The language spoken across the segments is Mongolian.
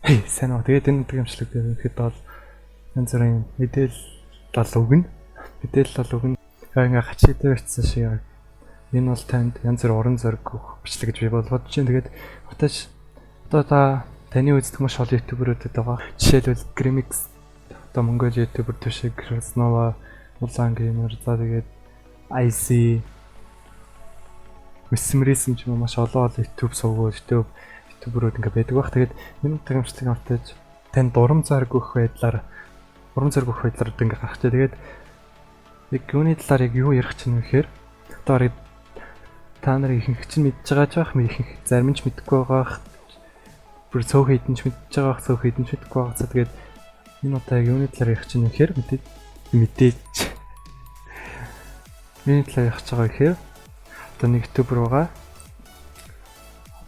Сайн уу. Тэгээд энэ удаагийн имчилэг дээр ихэд бол янз бүрийн мэдээлэл өгнө. Мэдээлэл өгнө. Ингээ гачиг дээр очсон шиг энэ бол танд янз бүр уран зориг өгөх бичлэг гэж би болгоод чинь. Тэгээд утаач одоо та таны үздэг маш олон ютуберүүдэд байгаа. Жишээлбэл Grimix, одоо Монгол ютубер төшиг Краснова, Улаан геймер, за тэгээд IC Месмеризм ч юм уу маш олон YouTube ютуберүүд ингээ байдаг бах. Тэгээд энэ удаагийн автаж танд уран зориг өгөх байдлаар ингээ гарах чаа. Тэгээд яг юуны талаар яг юу ярих чинь вэ гэхээр одоо та нарыг ихэнх чинь мэдж байгаа ч байх, ихэнх зарим нь ч мэдэхгүй байгаа. Бүр цөөх хэдэн ч мэдж байгаа, цөөх хэдэн ч мэдэхгүй байгаа. Тэгээд энэ удаа яг юуны талаар ярих чинь вэ гэхээр мэдээж юуны талаар ярих байгаа гэхээр одоо нэг ютубер байгаа.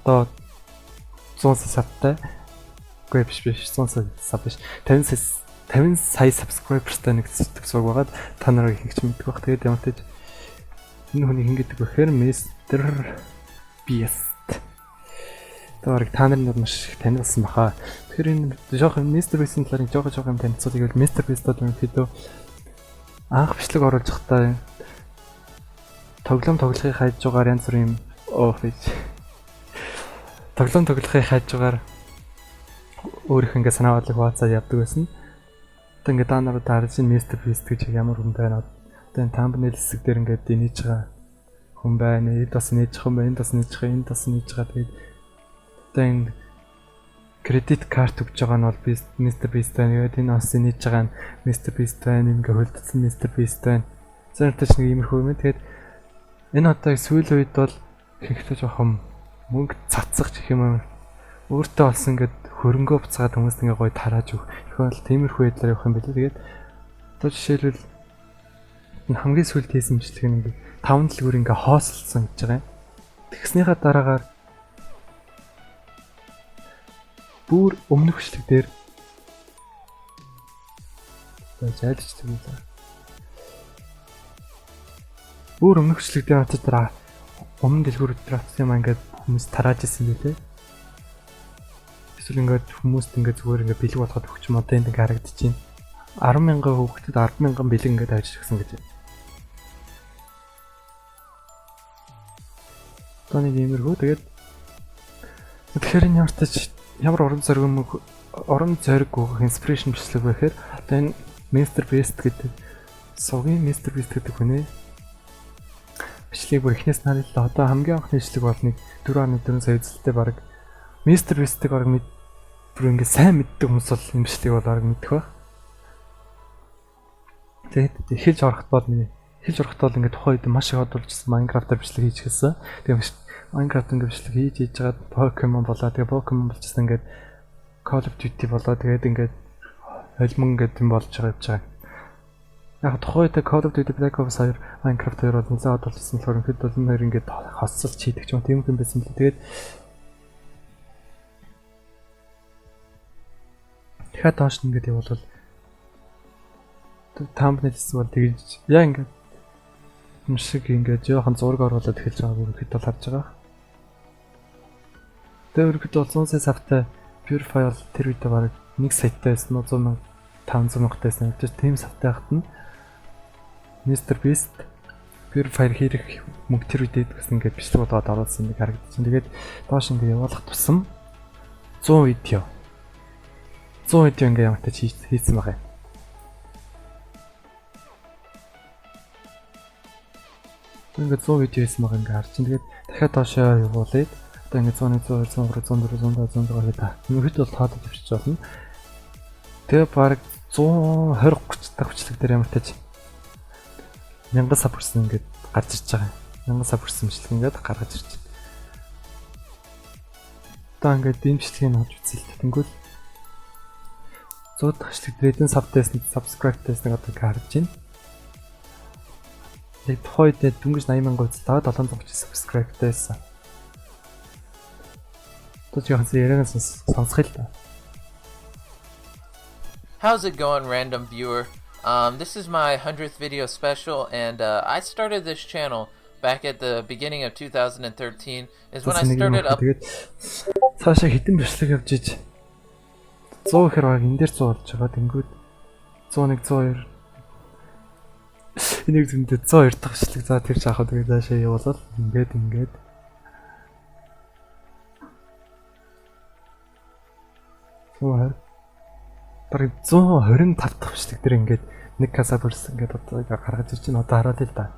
Одоо 100 сабтай. Үгүй биш 100 саб биш. 50 сая subscriberтай нэг зүтгсэг байгаад та нарыг их ч мэддэг бах. Тэгээд ямар ч энэ хүний хин гэдэг вэхээр Mr. Beast. Тэгвэл та нарын маш их танилцсан баха. Тэгэхээр энэ жоохон Mr. Beast-ийн талаар жоохон юм танилцуулъя гэвэл Mr. Beast-д ерөнхийдөө анх бичлэг оруулж байхдаа тоглохыг хайж байгаагаар янз бүрийн тоглохыг хайж байгаагаар өөрийнх ингээ санаа бодлого хуваалцаад явдаг байсан. Одоо ингээ та нарууд харж ин Mr. Beast гэж ямар хүн байна. Одоо энэ thumbnail хэсэг дээр ингээ дэнийж байгаа хүн байна. Энд бас нээж байгаа хүн байна. Энд бас нээж байгаа, энд бас нээж байгаа. Тэгээд одоо энэ кредит карт өгж байгаа нь бол Mr. Beast байна. Тэгээд энэ бас нээж байгаа нь Mr. Beast байна. Ингээ хөлдсөн Mr. Beast байна. Зэрэгтэйч нэг иймэрхүү юм. Тэгээд энэ одоо сүүлийн үед бол ихэнхдээ жоохон мөнгө цацах гэх юм аа. Өөртөө олсон ингээд хөрөнгөө буцаад хүмүүст ингээ гоё тарааж өг. Их бол тиймэрхүү байдлаар явах юм билээ. Тэгээд одоо жишээлбэл энэ хамгийн сүүлд хийсэн бичлэг нь ингээ 5 дэлгүүр ингээ хоослсон гэж байгаа юм. Тэгснийхаа дараагаар бүр өмнөх бичлэг дээр зайлж тэгвэл бүр өмнөх бичлэг дээр очиж өмнө дэлгүүр дээр атсан юм ингээд хүмүүс тарааж ирсэн билээ. Эсвэл ингээд хүмүүст ингээд зүгээр ингээд бэлэг болгоод өгч юм одоо энд ингээд харагдчихээн. 10,000 хүүхдэд 10,000 бэлэг ингээд авчиж гисэн гэж. Одоо нэг иймэрхүү тэгээд тэгэхээр энэ ямар уран зориг өгөх инспирэшн бичлэг вэ гэхээр одоо энэ Mr. Beast гэдэг сувгийн Mr. Beast гэдэг хүнээ бичлэгийг бүр эхнээс нариллаа. Одоо хамгийн анхны бичлэг бол нэг 4.4 сая үзэлттэй баг Mr. Beast-ийг баг бүр ингэ сайн мэддэг хүмүүс бол энэ бичлэгийг бол баг мэдэх байх. Тэгээд эхэлж ороход бол ингэ тухайн үед маш их одуулжсэн Minecraft-аар бичлэг хийж хэлсэн. Тэгээд Minecraft ингэ бичлэг хийж жагаад Pokemon болоо. Тэгээд Pokemon болчихсон ингээд Call of Duty болоо. Тэгээд ингээд холимон гэдэг юм болж байгаа явж байгаа. Яг тухайн үед Call of Duty Black Ops 2 Minecraft 2 бол нэлээд одуулсан болохоор хэд бол энэ хоёр ингээд хоцсолч хийдэг ч юм тийм юм байсан л. Тэгээд дахиад доош нь ингээд явбал thumbnail хэсэг бол тэгж яа ингээд юм шиг ингээд жоохон зураг оруулаад эхэлж байгааг хэд бол харж байгаа. Тэр хэд бол 100 сая савтай Purify бол тэр үед баг нэг сайттай байсан 100,000 500,000 тайсан. Тэгээд тийм савтай хат нь Mr. Beast Purify хэрэг мөнгө тэр үед гэсэн ингээд бичлэг болоод оруулсан нэг харагдчихсан. Тэгээд доош ингээд явуулах тусам 100 видео ингээд ямартай хийсэн байгаа юм. Ингээд 100 видео хийсэн байгаа ингээд харж чинь. Тэгээд дахиад доошоо явуулээд одоо ингээд 100, 100, 100, 100, 100 та. Өнөөдөр бол тоодож авчиж болно. Тэгээ баг 120 30 дахь бичлэг дээр ямартай 1000 саб хүрсэн ингээд гарч ирж байгаа. 1000 саб хүрсэн бичлэг ингээд гаргаж ирж байна. Одоо ингээд энэ бичлэгийг авч үзэл тэнгүүл 100 дахь бичлэг дээр эдэн сабтайс subscribe тайс нэг одоо харж байна. Яг тухайд дөнгөж 80,000 үзэлтэй 730 subscribe тайсан. Тут яханс яриагаас сонсхий л да. How's it going, random viewer? This is my 100th video special, and I started this channel back at the beginning of 2013. Is when I started up. Цаашаа хитэн бичлэг явж иж 100 гэхэр баг энэ дээр 100 болж байгаа. Тэнгүүд 101 102 энийг зөндөө 102 дахь бичлэг. За тэр жаахад тэгээд цаашаа явуулаад ингээд Суугаар бараг 125 дахь бичлэг дээр ингээд нэг касаберс ингээд одоо гаргаж ирж байна. Одоо хараад л да.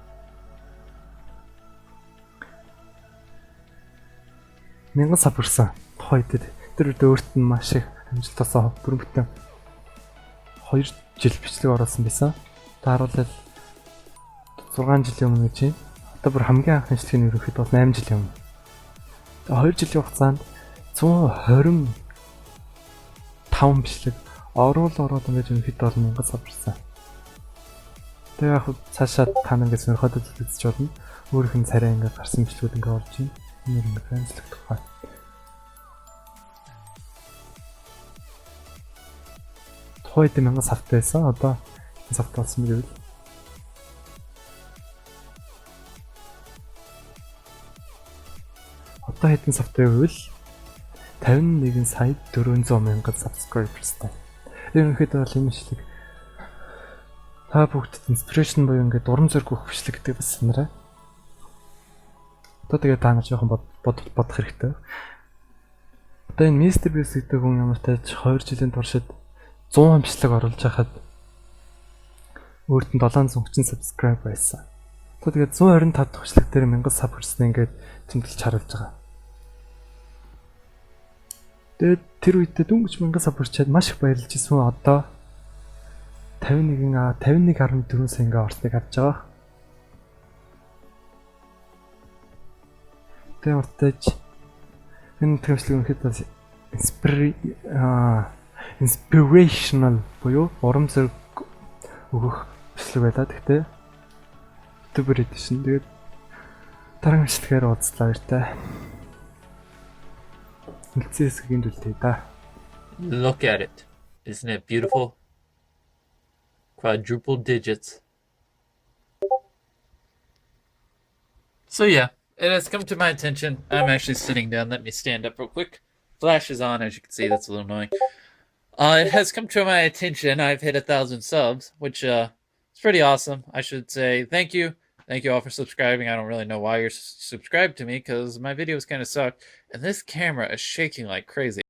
1000 сав хүрсэн. Тухайд тэр өөрт нь маш их амжилтаасаа бүрэн бүтэн 2 жил бичлэг оруулсан байсан. Тааруулал 6 жилийн өмнө гэж. Одоо бүр хамгийн анхны бичлэгийн ерөнхийд бол 8 жилийн өмнө. Тэгээ 2 жилийн хугацаанд 125 бичлэг ороод ингэж ерөнхийд бол 1000 сав хүрсэн. Тэгээ яг цаашаа та нар ингэ сонирхоод үзэж болно. Өөрийнх нь царай ингэ гарсан бичлэгүүд ингэ орж байна. Энэ ингэ транслэх тухай. Тухайд 1000 савтай байсан. Одоо савтай болсон юм гэвэл одоо хэдэн савтай гэвэл 51 сая 400 мянган subscribersтай. Ерөнхийдөө бол энэ бичлэг та бүгдд inspiration буюу ингээд урам зориг өгөх бичлэг гэдэг бас санаарай. Одоо тэгээ та нар жоохон бодох хэрэгтэй. Одоо энэ Mr. Beast гэдэг хүн ямар тааж 2 жилийн туршид 100 бичлэг оруулж байхад өөрт нь 730 subscribe байсан. Одоо тэгээд 125 дахь бичлэг дээр 1000 саб хүрснэ ингээд тэмдэглэж харуулж байгаа. Тэгээд тэр үедээ дөнгөж 1000 саб хүрчээд маш их баярлж ирсэн. Одоо 51.4 сая ингээ орсныг харж байгаа. Тэгээ уртаж энэ тэмцлэг үнэхээр inspirational буюу урам зориг өгөх бичлэг байлаа. Тэгтээ YouTuber edition. Тэгээд дараагийн бичлэгээр уулзлаа баяртай. Үлцэн хэсгийн дүлтэй да. Look at it. Isn't it beautiful? Quadruple digits. So yeah, it has come to my attention. I'm actually sitting down. Let me stand up real quick. Flash is on, as you can see. That's a little annoying. It has come to my attention. I've hit 1,000 subs, which is pretty awesome. I should say thank you. Thank you all for subscribing. I don't really know why you're subscribed to me because my videos kind of suck. And this camera is shaking like crazy.